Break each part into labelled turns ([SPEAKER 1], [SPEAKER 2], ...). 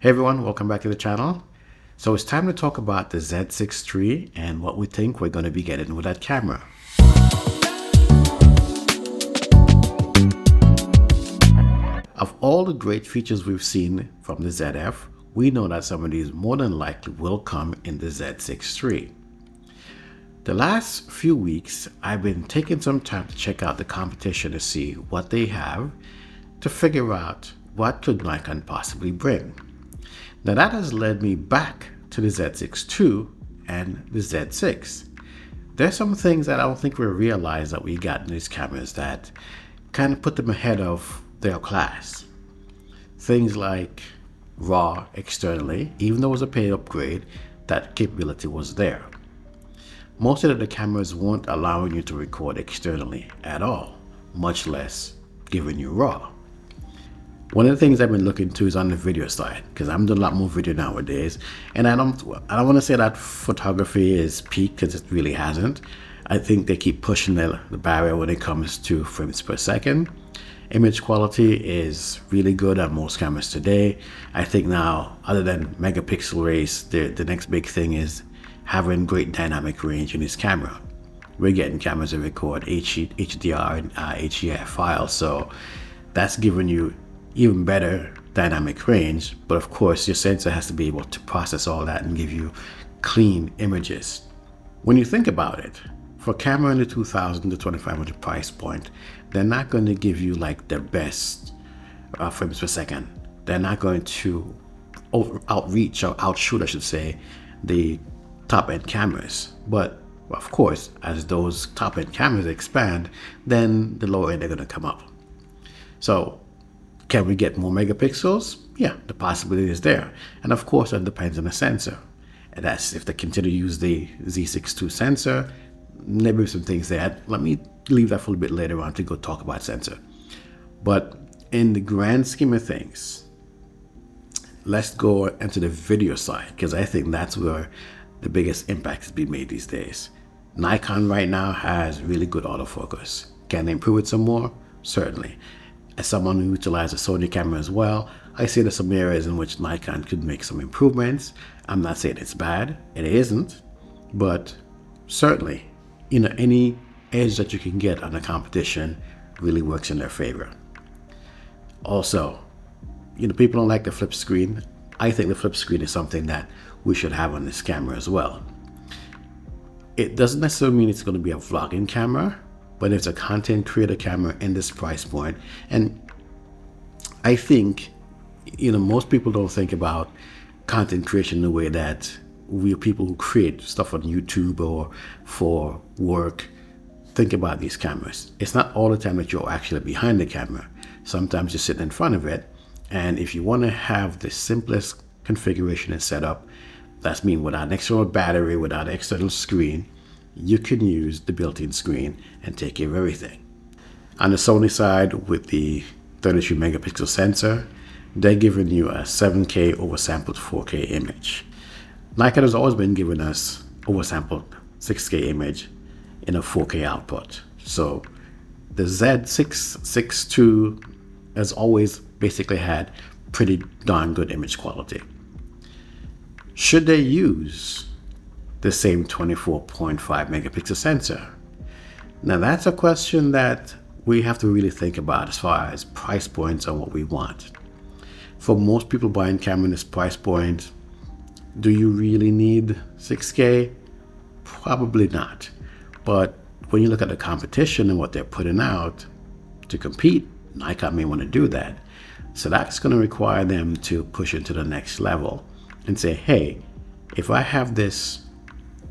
[SPEAKER 1] Hey everyone, welcome back to the channel. So it's time to talk about the Z6 III and what we think we're going to be getting with that camera. Of all the great features we've seen from the ZF, we know that some of these more than likely will come in the Z6 III. The last few weeks, I've been taking some time to check out the competition to see what they have to figure out what could Nikon possibly bring. Now that has led me back to the Z6 II and the Z6. There's some things that I don't think we realize that we got in these cameras that kind of put them ahead of their class. Things like RAW externally, even though it was a paid upgrade, that capability was there. Most of the cameras weren't allowing you to record externally at all, much less giving you RAW. One of the things I've been looking to is on the video side, because I'm doing a lot more video nowadays, and I don't want to say that photography is peaked, because it really hasn't. I think they keep pushing the barrier when it comes to frames per second. Image quality is really good on most cameras today. I think now, other than megapixel race, the next big thing is having great dynamic range in this camera. We're getting cameras that record HDR and HEF files, so that's giving you even better dynamic range, but of course your sensor has to be able to process all that and give you clean images. When you think about it, for a camera in the 2000 to 2500 price point, they're not going to give you like the best frames per second. They're not going to outreach or outshoot, I should say, the top-end cameras. But of course, as those top-end cameras expand, then the lower end are going to come up. So can we get more megapixels? Yeah, the possibility is there. And of course, that depends on the sensor. And that's if they continue to use the Z6 II sensor, maybe some things there. Let me leave that for a little bit later on to go talk about sensor. But in the grand scheme of things, let's go into the video side, because I think that's where the biggest impact has been made these days. Nikon right now has really good autofocus. Can they improve it some more? Certainly. As someone who utilizes a Sony camera as well, I see there's some areas in which Nikon could make some improvements. I'm not saying it's bad, it isn't, but certainly, any edge that you can get on the competition really works in their favor. Also, people don't like the flip screen. I think the flip screen is something that we should have on this camera as well. It doesn't necessarily mean it's going to be a vlogging camera, but it's a content creator camera in this price point. And I think, most people don't think about content creation in the way that we people who create stuff on YouTube or for work think about these cameras. It's not all the time that you're actually behind the camera. Sometimes you're sitting in front of it. And if you want to have the simplest configuration and setup, that's mean without an external battery, without an external screen, you can use the built-in screen and take care of everything. On the Sony side, with the 33 megapixel sensor, they're giving you a 7K oversampled 4K image. Nikon has always been giving us oversampled 6K image in a 4K output. So the Z6 II has always basically had pretty darn good image quality. Should they use the same 24.5 megapixel sensor? Now that's a question that we have to really think about as far as price points and what we want. For most people buying camera in this price point, do you really need 6K? Probably not. But when you look at the competition and what they're putting out to compete, Nikon may want to do that. So that's going to require them to push into the next level and say, hey, if I have this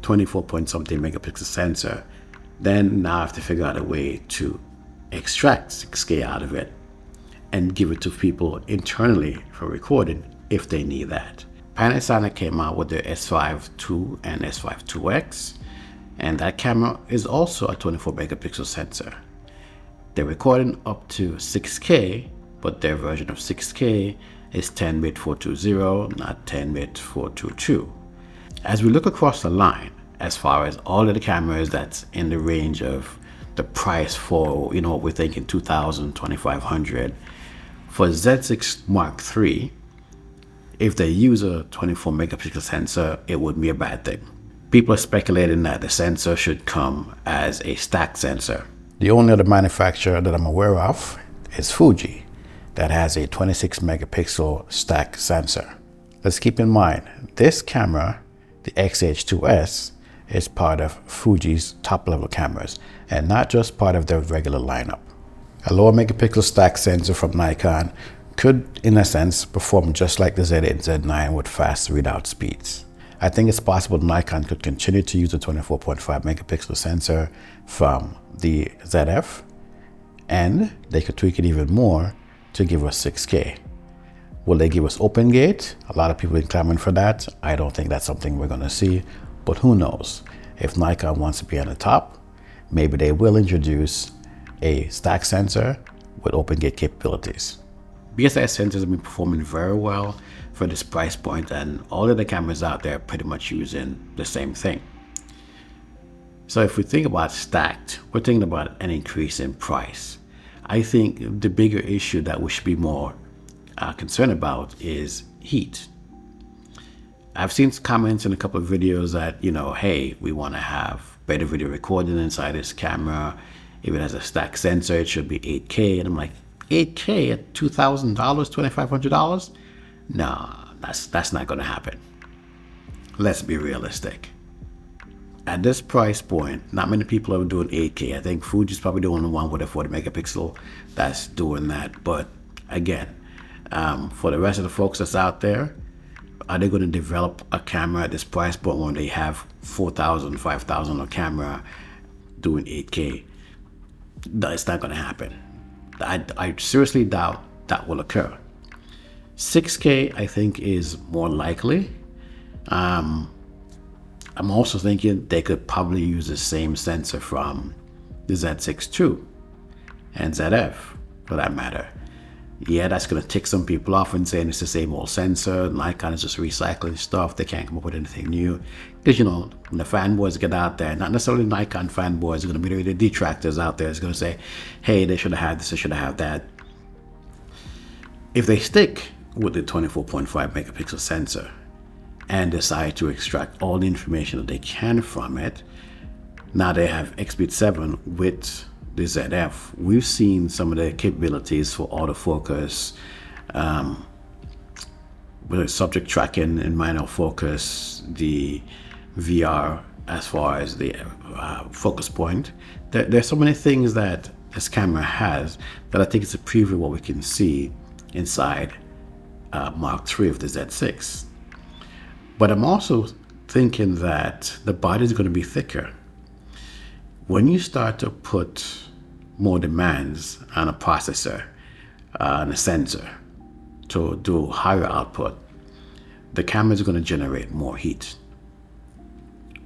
[SPEAKER 1] 24 point something megapixel sensor, then now I have to figure out a way to extract 6K out of it and give it to people internally for recording if they need that. Panasonic came out with their S5 II and S5 IIX, and that camera is also a 24 megapixel sensor. They're recording up to 6K, but their version of 6K is 10-bit 420, not 10-bit 422. As we look across the line, as far as all of the cameras that's in the range of the price for, what we're thinking 2000, 2500, for Z6 Mark III, if they use a 24 megapixel sensor, it would be a bad thing. People are speculating that the sensor should come as a stacked sensor. The only other manufacturer that I'm aware of is Fuji, that has a 26 megapixel stacked sensor. Let's keep in mind, this camera, the X-H2S, is part of Fuji's top level cameras and not just part of their regular lineup. A lower megapixel stacked sensor from Nikon could, in a sense, perform just like the Z8 and Z9 with fast readout speeds. I think it's possible Nikon could continue to use a 24.5 megapixel sensor from the ZF, and they could tweak it even more to give us 6K. Will they give us open gate? A lot of people are clamoring for that. I don't think that's something we're going to see, but who knows? If Nikon wants to be on the top, maybe they will introduce a stack sensor with open gate capabilities. BSI sensors have been performing very well for this price point, and all of the cameras out there are pretty much using the same thing. So if we think about stacked, we're thinking about an increase in price. I think the bigger issue that we should be more concerned about is heat. I've seen comments in a couple of videos that, hey, we want to have better video recording inside this camera. If it has a stacked sensor, it should be 8K. And I'm like, 8K at $2,000, $2,500? No, that's not going to happen. Let's be realistic. At this price point, not many people are doing 8K. I think Fuji's probably the only one with a 40 megapixel that's doing that. But again, for the rest of the folks that's out there, are they going to develop a camera at this price point when they have $4,000, $5,000 on camera doing 8K? No, it's not going to happen. I seriously doubt that will occur. 6K, I think, is more likely. I'm also thinking they could probably use the same sensor from the Z6 II and ZF, for that matter. Yeah, that's going to tick some people off and saying it's the same old sensor. Nikon is just recycling stuff. They can't come up with anything new. Because, when the fanboys get out there, not necessarily Nikon fanboys, are going to be the detractors out there. It's going to say, hey, they should have had this, they should have had that. If they stick with the 24.5 megapixel sensor and decide to extract all the information that they can from it, now they have X-Beat 7 with the ZF. We've seen some of the capabilities for autofocus, with subject tracking and minor focus, the VR as far as the focus point. There's so many things that this camera has that I think it's a preview of what we can see inside Mark III of the Z6. But I'm also thinking that the body is going to be thicker. When you start to put more demands on a processor and a sensor to do higher output, the camera is going to generate more heat.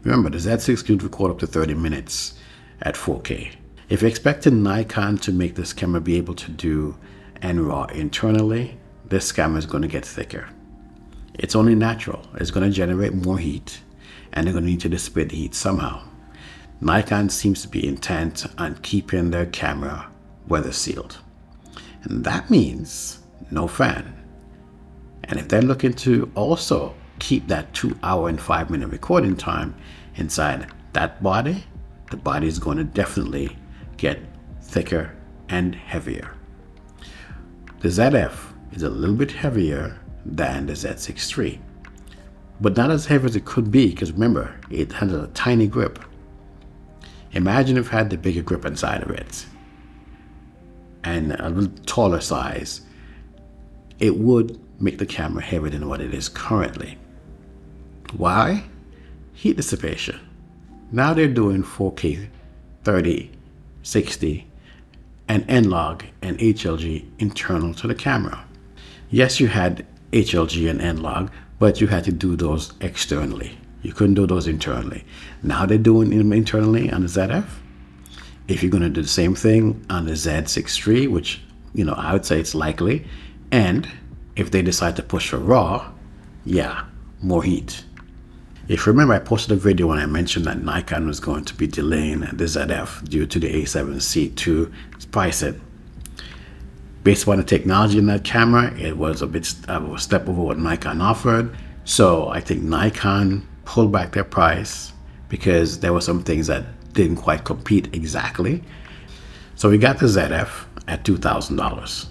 [SPEAKER 1] Remember, the Z6 could record up to 30 minutes at 4K. If you're expecting Nikon to make this camera be able to do NRAW internally, this camera is going to get thicker. It's only natural. It's going to generate more heat, and they're going to need to dissipate the heat somehow. Nikon seems to be intent on keeping their camera weather sealed. And that means no fan. And if they're looking to also keep that 2 hour and 5 minute recording time inside that body, the body is going to definitely get thicker and heavier. The ZF is a little bit heavier than the Z6 III, but not as heavy as it could be, because remember, it has a tiny grip. Imagine if it had the bigger grip inside of it and a little taller size. It would make the camera heavier than what it is currently. Why? Heat dissipation. Now they're doing 4K, 30, 60, and N-Log and HLG internal to the camera. Yes, you had HLG and N-Log, but you had to do those externally. You couldn't do those internally. Now they're doing them internally on the ZF. If you're going to do the same thing on the Z6 III, which, I would say it's likely, and if they decide to push for RAW, yeah, more heat. If you remember, I posted a video when I mentioned that Nikon was going to be delaying the ZF due to the A7C II pricing. Based upon the technology in that camera, it was a bit of a step over what Nikon offered. So I think Nikon pulled back their price because there were some things that didn't quite compete exactly. So we got the ZF at $2,000.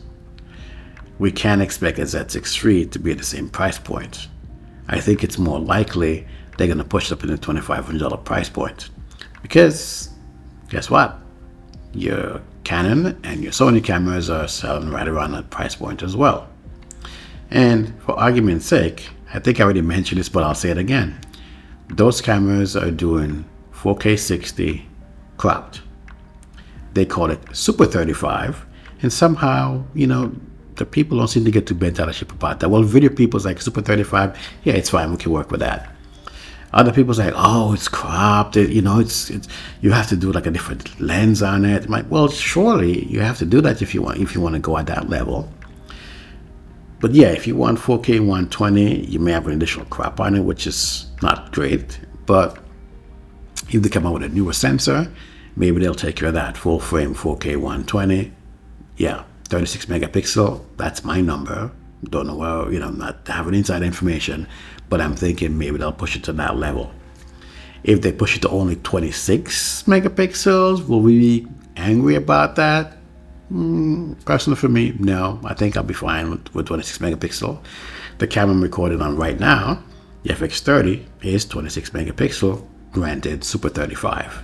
[SPEAKER 1] We can't expect a Z6 III to be at the same price point. I think it's more likely they're going to push up in the $2,500 price point. Because guess what? Your Canon and your Sony cameras are selling right around that price point as well. And for argument's sake, I think I already mentioned this, but I'll say it again. Those cameras are doing 4K 60 cropped. They call it Super 35, and somehow, the people don't seem to get too bent out of shape about that. Well, video people's like, Super 35, yeah, it's fine, we can work with that. Other people's like, oh, it's cropped, it's you have to do like a different lens on it. I'm like, well, surely you have to do that if you want to go at that level. But yeah, if you want 4K 120, you may have an additional crop on it, which is not great. But if they come out with a newer sensor, maybe they'll take care of that. Full frame 4K 120. Yeah, 36 megapixel. That's my number. Don't know where, not having inside information, but I'm thinking maybe they'll push it to that level. If they push it to only 26 megapixels, will we be angry about that? Personally for me, no. I think I'll be fine with 26 megapixel. The camera I'm recording on right now, the FX30, is 26 megapixel, granted Super 35.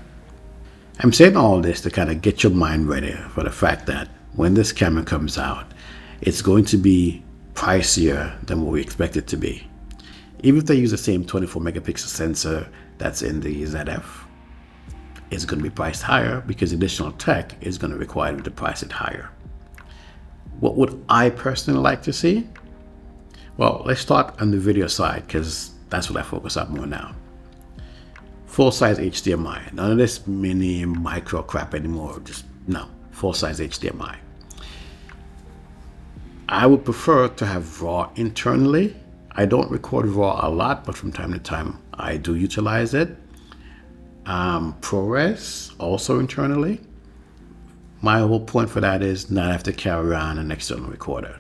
[SPEAKER 1] I'm saying all this to kind of get your mind ready for the fact that when this camera comes out, it's going to be pricier than what we expect it to be. Even if they use the same 24 megapixel sensor that's in the ZF, it's going to be priced higher because additional tech is going to require them to price it higher. What would I personally like to see? Well, let's start on the video side because that's what I focus on more now. Full-size HDMI. None of this mini micro crap anymore. Just no, full-size HDMI. I would prefer to have RAW internally. I don't record RAW a lot, but from time to time I do utilize it. ProRes also internally. My whole point for that is not have to carry around an external recorder.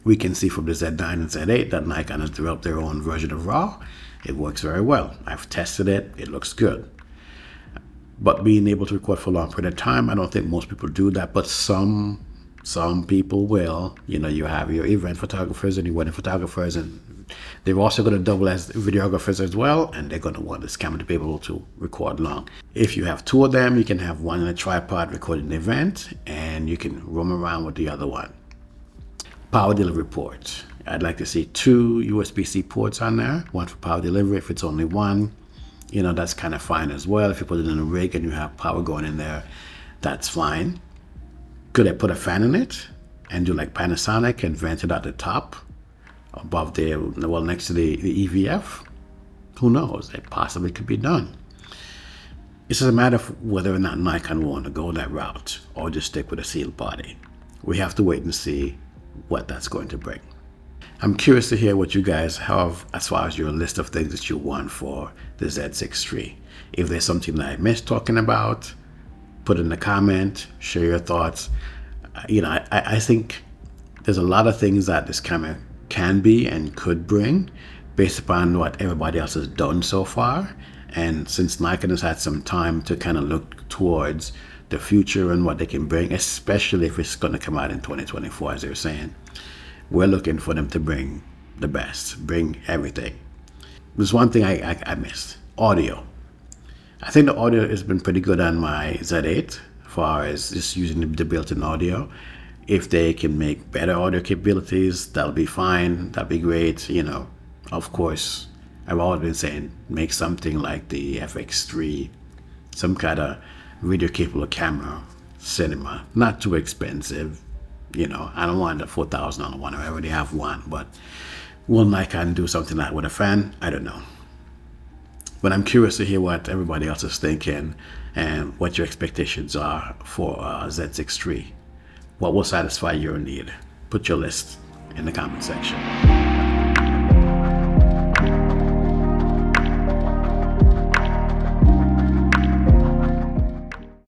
[SPEAKER 1] We can see from the Z9 and Z8 that Nikon has developed their own version of RAW. It works very well. I've tested it. It looks good. But being able to record for a long period of time, I don't think most people do that, but some people will. You have your event photographers and your wedding photographers, and they're also going to double as videographers as well, and they're going to want this camera to be able to record long. If you have two of them, you can have one in a tripod recording the event, and you can roam around with the other one. Power delivery ports. I'd like to see 2 USB-C ports on there, one for power delivery. If it's only one, that's kind of fine as well. If you put it in a rig and you have power going in there, that's fine. Could I put a fan in it and do like Panasonic and vent it at the top above next to the EVF? Who knows? It possibly could be done. It's just a matter of whether or not Nikon will want to go that route or just stick with a sealed body. We have to wait and see what that's going to bring. I'm curious to hear what you guys have as far as your list of things that you want for the Z6 III. If there's something that I missed talking about, put in the comment, share your thoughts. I think there's a lot of things that this camera can be and could bring based upon what everybody else has done so far. And since Nikon has had some time to kind of look towards the future and what they can bring, especially if it's going to come out in 2024, as they're saying, we're looking for them to bring the best, bring everything. There's one thing I missed, audio. I think the audio has been pretty good on my Z8 as far as just using the built-in audio. If they can make better audio capabilities, that'll be fine, that'll be great. Of course, I've always been saying make something like the FX3, some kind of video capable camera, cinema, not too expensive. I don't want a $4,000 one. I already have one, but will Nikon do something like that with a fan? I don't know. But I'm curious to hear what everybody else is thinking and what your expectations are for Z6 III. What will satisfy your need? Put your list in the comment section.